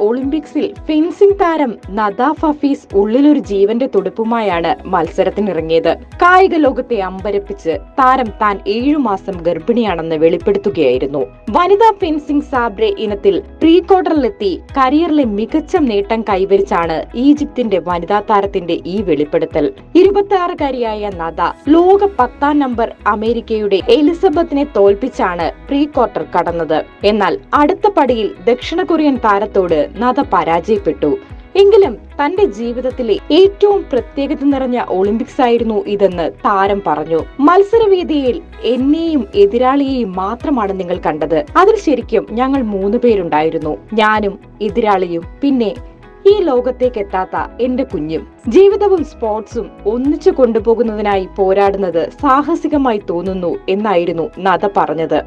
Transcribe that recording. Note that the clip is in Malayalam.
ഒളിമ്പിക്സിൽ ഫെൻസിംഗ് താരം നദ ഫഫീസ് ഉള്ളിലൊരു ജീവന്റെ തുടിപ്പുമായാണ് മത്സരത്തിനിറങ്ങിയത്. കായിക ലോകത്തെ അമ്പരപ്പിച്ച് താരം താൻ 7 മാസം ഗർഭിണിയാണെന്ന് വെളിപ്പെടുത്തുകയായിരുന്നു. വനിതാ ഫെൻസിംഗ് സാബ്രെ ഇനത്തിൽ പ്രീ ക്വാർട്ടറിലെത്തി കരിയറിലെ മികച്ച നേട്ടം കൈവരിച്ചാണ് ഈജിപ്തിന്റെ വനിതാ താരത്തിന്റെ ഈ വെളിപ്പെടുത്തൽ. 26-കാരിയായ നദ ലോക 10ാം നമ്പർ അമേരിക്കയുടെ എലിസബത്തിനെ തോൽപ്പിച്ചാണ് പ്രീ ക്വാർട്ടർ കടന്നത്. എന്നാൽ അടുത്ത പടിയിൽ ദക്ഷിണ കൊറിയൻ താരത്തോട് നദ പരാജയപ്പെട്ടു. എങ്കിലും തന്റെ ജീവിതത്തിലെ ഏറ്റവും പ്രത്യേകത നിറഞ്ഞ ഒളിമ്പിക്സ് ആയിരുന്നു ഇതെന്ന് താരം പറഞ്ഞു. മത്സരവേദിയിൽ എന്നെയും എതിരാളിയെയും മാത്രമാണ് നിങ്ങൾ കണ്ടത്. അതിൽ ശരിക്കും ഞങ്ങൾ 3 പേരുണ്ടായിരുന്നു. ഞാനും എതിരാളിയും പിന്നെ ഈ ലോകത്തേക്ക് എത്താത്ത എന്റെ കുഞ്ഞും. ജീവിതവും സ്പോർട്സും ഒന്നിച്ചു കൊണ്ടുപോകുന്നതിനായി പോരാടുന്നത് സാഹസികമായി തോന്നുന്നു എന്നായിരുന്നു നദ പറഞ്ഞത്.